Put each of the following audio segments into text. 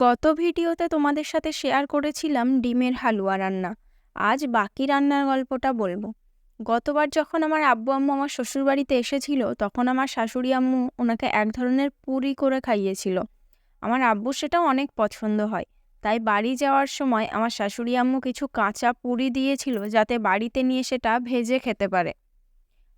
গত ভিডিওতে তোমাদের সাথে শেয়ার করেছিলাম ডিমের হালুয়া রান্না। আজ বাকি রান্নার গল্পটা বলবো। গতবার যখন আমার আব্বু আম্মু আমার শ্বশুরবাড়িতে এসেছিল তখন আমার শাশুড়ি আম্মু ওনাকে এক ধরনের পুরি করে খাইয়েছিল। আমার আব্বুর সেটা অনেক পছন্দ হয়, তাই বাড়ি যাওয়ার সময় আমার শাশুড়ি আম্মু কিছু কাঁচা পুরি দিয়েছিল যাতে বাড়িতে নিয়ে সেটা ভেজে খেতে পারে।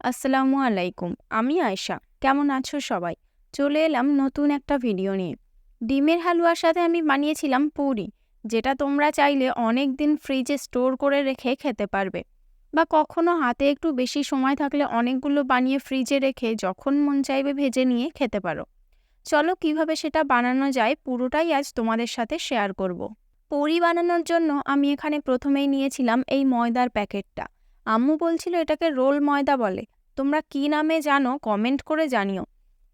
আসসালামু আলাইকুম, আমি আয়েশা। কেমন আছো সবাই? চলে এলাম নতুন একটা ভিডিও নিয়ে। ডিমের হালুয়ার সাথে আমি বানিয়েছিলাম পুরি, যেটা তোমরা চাইলে অনেক দিন ফ্রিজে স্টোর করে রেখে খেতে পারবে, বা কখনো হাতে একটু বেশি সময় থাকলে অনেকগুলো বানিয়ে ফ্রিজে রেখে যখন মন চাইবে ভেজে নিয়ে খেতে পারো। চলো কিভাবে সেটা বানানো যায় পুরোটাই আজ তোমাদের সাথে শেয়ার করব। পুরি বানানোর জন্য আমি এখানে প্রথমেই নিয়েছিলাম এই ময়দার প্যাকেটটা। আম্মু বলছিল এটাকে রোল ময়দা বলে। তোমরা কি নামে জানো কমেন্ট করে জানিও।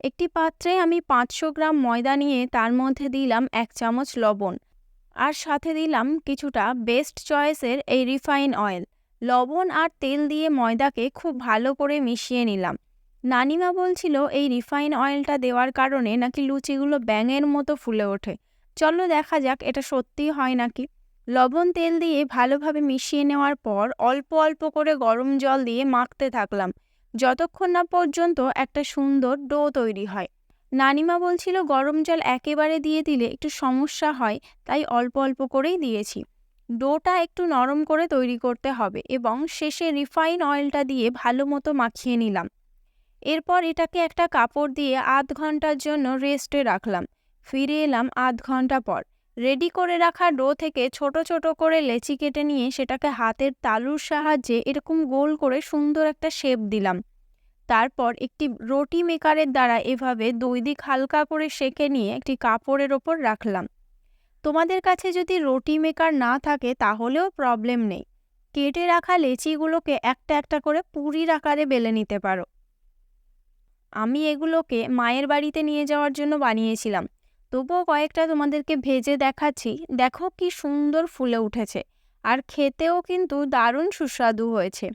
একটি পাত্রে আমি 500 গ্রাম ময়দা নিয়ে তার মধ্যে দিলাম 1 চামচ লবণ, আর সাথে দিলাম কিছুটা বেস্ট চয়েসের এই রিফাইন অয়েল। লবণ আর তেল দিয়ে ময়দাকে খুব ভালো করে মিশিয়ে নিলাম। নানিমা বলছিল এই রিফাইন অয়েলটা দেওয়ার কারণে নাকি লুচিগুলো ব্যাঙের মতো ফুলে ওঠে। চলো দেখা যাক এটা সত্যিই হয় নাকি। লবণ তেল দিয়ে ভালোভাবে মিশিয়ে নেওয়ার পর অল্প অল্প করে গরম জল দিয়ে মাখতে থাকলাম, যতক্ষণ না পর্যন্ত একটা সুন্দর ডো তৈরি হয়। নানিমা বলছিল গরম জল একেবারে দিয়ে দিলে একটু সমস্যা হয়, তাই অল্প অল্প করেই দিয়েছি। ডোটা একটু নরম করে তৈরি করতে হবে এবং শেষে রিফাইন অয়েলটা দিয়ে ভালো মতো মাখিয়ে নিলাম। এরপর এটাকে একটা কাপড় দিয়ে আধ ঘন্টার জন্য রেস্টে রাখলাম। ফিরে এলাম আধ ঘন্টা পর। রেডি করে রাখা ডো থেকে ছোট ছোট করে লেচি কেটে নিয়ে সেটাকে হাতের তালুর সাহায্যে এরকম গোল করে সুন্দর একটা শেপ দিলাম। তারপর একটি রুটি মেকারের দ্বারা এভাবে দুই দিক হালকা করে সেঁকে নিয়ে একটি কাপড়ের ওপর রাখলাম। তোমাদের কাছে যদি রুটি মেকার না থাকে তাহলেও প্রবলেম নেই, কেটে রাখা লেচিগুলোকে একটা একটা করে পুরির আকারে বেলে নিতে পারো। আমি এগুলোকে মায়ের বাড়িতে নিয়ে যাওয়ার জন্য বানিয়েছিলাম, তবুও কয়েকটা তোমাদেরকে ভেজে দেখাচ্ছি। দেখো কি সুন্দর ফুলে উঠেছে, আর খেতেও কিন্তু দারুণ সুস্বাদু হয়েছে।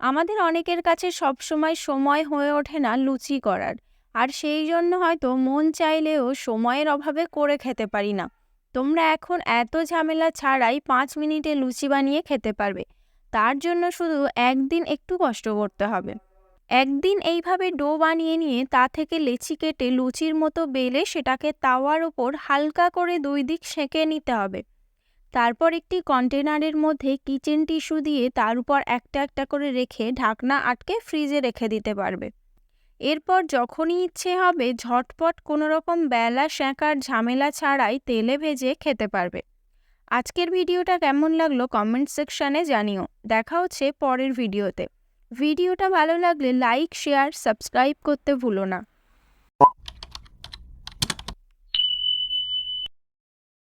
আমাদের অনেকের কাছে সবসময় সময় হয়ে ওঠে না লুচি করার, আর সেই জন্য হয়তো মন চাইলেও সময়ের অভাবে করে খেতে পারি না। তোমরা এখন এত ঝামেলা ছাড়াই 5 মিনিটে লুচি বানিয়ে খেতে পারবে। তার জন্য শুধু একদিন একটু কষ্ট করতে হবে। একদিন এইভাবে ডো বানিয়ে নিয়ে তা থেকে লেচি কেটে লুচির মতো বেলে সেটাকে তাওয়ার ওপর হালকা করে দুই দিক সেঁকে নিতে হবে। তারপর একটি কন্টেনারের মধ্যে কিচেন টিস্যু দিয়ে তার উপর একটা একটা করে রেখে ঢাকনা আটকে ফ্রিজে রেখে দিতে পারবে। এরপর যখনই ইচ্ছে হবে ঝটপট কোনো রকম বেলা সেঁকার ঝামেলা ছাড়াই তেলে ভেজে খেতে পারবে। আজকের ভিডিওটা কেমন লাগলো কমেন্ট সেকশানে জানিও। দেখা হচ্ছে পরের ভিডিওতে। ভিডিওটা ভালো লাগলে লাইক, শেয়ার, সাবস্ক্রাইব করতে ভুলো না।